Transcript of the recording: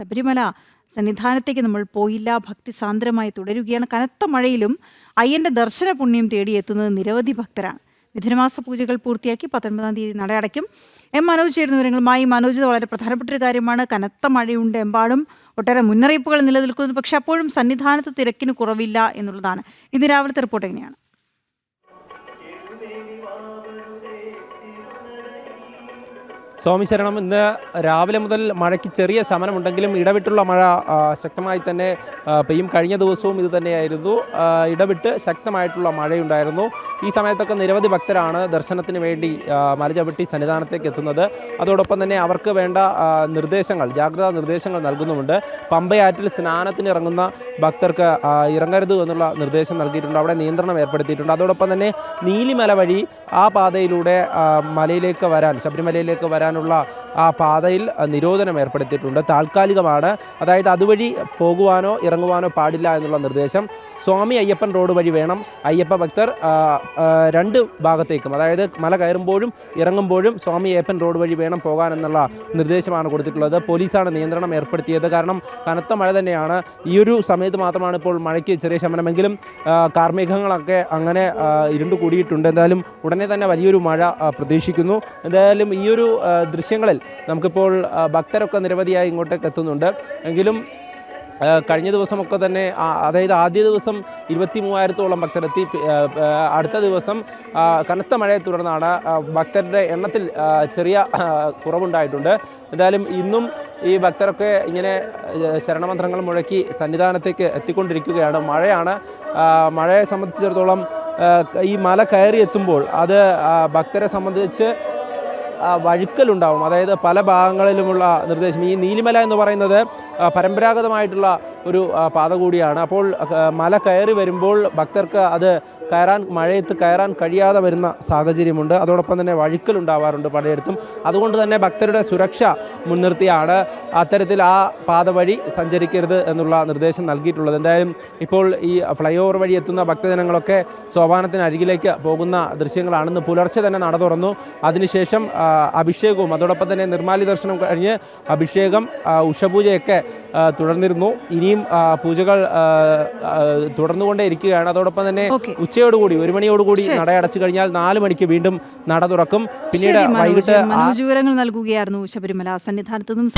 ശബരിമല സന്നിധാനത്തേക്ക് നമ്മൾ പോയില്ല, ഭക്തി സാന്ദ്രമായി തുടരുകയാണ്. കനത്ത മഴയിലും അയ്യന്റെ ദർശന പുണ്യം തേടിയെത്തുന്നത് നിരവധി ഭക്തരാണ്. മിഥുനമാസ പൂജകൾ പൂർത്തിയാക്കി 19-ാം തീയതി നട അടയ്ക്കും. മനോജ് ചേരുന്ന വിവരങ്ങളുമായി. മനോജ്, വളരെ പ്രധാനപ്പെട്ട ഒരു കാര്യമാണ്. കനത്ത മഴയുണ്ട്, എമ്പാടും ഒട്ടേറെ മുന്നറിയിപ്പുകൾ നിലനിൽക്കുന്നു. പക്ഷെ അപ്പോഴും സന്നിധാനത്ത് തിരക്കിന് കുറവില്ല എന്നുള്ളതാണ്. ഇന്ന് രാവിലത്തെ റിപ്പോർട്ട് എങ്ങനെയാണ്? സ്വാമിശരണം, ഇന്ന് രാവിലെ മുതൽ മഴയ്ക്ക് ചെറിയ ശമനമുണ്ടെങ്കിലും ഇടവിട്ടുള്ള മഴ ശക്തമായി തന്നെ പെയ്യും. കഴിഞ്ഞ ദിവസവും ഇത് തന്നെയായിരുന്നു, ഇടവിട്ട് ശക്തമായിട്ടുള്ള മഴയുണ്ടായിരുന്നു. ഈ സമയത്തൊക്കെ നിരവധി ഭക്തരാണ് ദർശനത്തിന് വേണ്ടി മലചവിട്ടി സന്നിധാനത്തേക്ക് എത്തുന്നത്. അതോടൊപ്പം തന്നെ അവർക്ക് വേണ്ട നിർദ്ദേശങ്ങൾ, ജാഗ്രതാ നിർദ്ദേശങ്ങൾ നൽകുന്നുമുണ്ട്. പമ്പയാറ്റിൽ സ്നാനത്തിന് ഇറങ്ങുന്ന ഭക്തർക്ക് ഇറങ്ങരുത് എന്നുള്ള നിർദ്ദേശം നൽകിയിട്ടുണ്ട്. അവിടെ നിയന്ത്രണം ഏർപ്പെടുത്തിയിട്ടുണ്ട്. അതോടൊപ്പം തന്നെ നീലിമല വഴി ആ പാതയിലൂടെ മലയിലേക്ക് വരാൻ, ശബരിമലയിലേക്ക് വരാനുള്ള ആ പാതയിൽ നിരോധനം ഏർപ്പെടുത്തിയിട്ടുണ്ട്. താൽക്കാലികമാണ്. അതായത് അതുവഴി പോകുവാനോ ഇറങ്ങുവാനോ പാടില്ല എന്നുള്ള നിർദ്ദേശം. സ്വാമി അയ്യപ്പൻ റോഡ് വഴി വേണം അയ്യപ്പ ഭക്തർ രണ്ട് ഭാഗത്തേക്കും, അതായത് മല കയറുമ്പോഴും ഇറങ്ങുമ്പോഴും സ്വാമി അയ്യപ്പൻ റോഡ് വഴി വേണം പോകാനെന്നുള്ള നിർദ്ദേശമാണ് കൊടുത്തിട്ടുള്ളത്. പോലീസാണ് നിയന്ത്രണം ഏർപ്പെടുത്തിയത്. കാരണം കനത്ത മഴ തന്നെയാണ്. ഈ ഒരു സമയത്ത് മാത്രമാണ് ഇപ്പോൾ മഴയ്ക്ക് ചെറിയ ശമനമെങ്കിലും കാർമേഘങ്ങളൊക്കെ അങ്ങനെ ഇരുണ്ടു കൂടിയിട്ടുണ്ട്. എന്തായാലും ഉടനെ തന്നെ വലിയൊരു മഴ പ്രതീക്ഷിക്കുന്നു. എന്തായാലും ഈ ഒരു ദൃശ്യങ്ങളിൽ നമുക്കിപ്പോൾ ഭക്തരൊക്കെ നിരവധിയായി ഇങ്ങോട്ടേക്ക് എത്തുന്നുണ്ട്. എങ്കിലും കഴിഞ്ഞ ദിവസമൊക്കെ തന്നെ, അതായത് ആദ്യ ദിവസം 23,000-ഓളം ഭക്തരെത്തി. അടുത്ത ദിവസം കനത്ത മഴയെ തുടർന്നാണ് ഭക്തരുടെ എണ്ണത്തിൽ ചെറിയ കുറവുണ്ടായിട്ടുണ്ട്. എന്തായാലും ഇന്നും ഈ ഭക്തരൊക്കെ ഇങ്ങനെ ശരണമന്ത്രങ്ങൾ മുഴക്കി സന്നിധാനത്തേക്ക് എത്തിക്കൊണ്ടിരിക്കുകയാണ്. മഴയാണ്. മഴയെ സംബന്ധിച്ചിടത്തോളം ഈ മല കയറി എത്തുമ്പോൾ അത് ഭക്തരെ സംബന്ധിച്ച് വഴുക്കലുണ്ടാവും. അതായത് പല ഭാഗങ്ങളിലുമുള്ള നിർദ്ദേശം. ഈ നീലിമല എന്ന് പറയുന്നത് പരമ്പരാഗതമായിട്ടുള്ള ഒരു പാത കൂടിയാണ്. അപ്പോൾ മല കയറി വരുമ്പോൾ ഭക്തർക്ക് അത് മഴയത്ത് കയറാൻ കഴിയാതെ വരുന്ന സാഹചര്യമുണ്ട്. അതോടൊപ്പം തന്നെ വഴുക്കലുണ്ടാവാറുണ്ട് പലയിടത്തും. അതുകൊണ്ട് തന്നെ ഭക്തരുടെ സുരക്ഷ മുൻനിർത്തിയാണ് അത്തരത്തിൽ ആ പാത വഴി സഞ്ചരിക്കരുത് എന്നുള്ള നിർദ്ദേശം നൽകിയിട്ടുള്ളത്. എന്തായാലും ഇപ്പോൾ ഈ ഫ്ലൈ ഓവർ വഴി എത്തുന്ന ഭക്തജനങ്ങളൊക്കെ സോപാനത്തിനരികിലേക്ക് പോകുന്ന ദൃശ്യങ്ങളാണെന്ന്. പുലർച്ചെ തന്നെ നട തുറന്നു. അതിനുശേഷം അഭിഷേകവും അതോടൊപ്പം തന്നെ നിർമ്മാല്യ ദർശനം കഴിഞ്ഞ് അഭിഷേകം, ഉഷപൂജയൊക്കെ തുടർന്നിരുന്നു. ഇനിയും പൂജകൾ തുടർന്നുകൊണ്ടേ ഇരിക്കുകയാണ്. അതോടൊപ്പം തന്നെ ഉച്ചയോടുകൂടി 1 മണിയോടുകൂടി നട അടച്ചു കഴിഞ്ഞാൽ 4 മണിക്ക് വീണ്ടും നട തുറക്കും. പിന്നീട് വൈകിട്ട് വിവരങ്ങൾ നൽകുകയായിരുന്നു ശബരിമല സന്നിധാനത്ത് നിന്നും.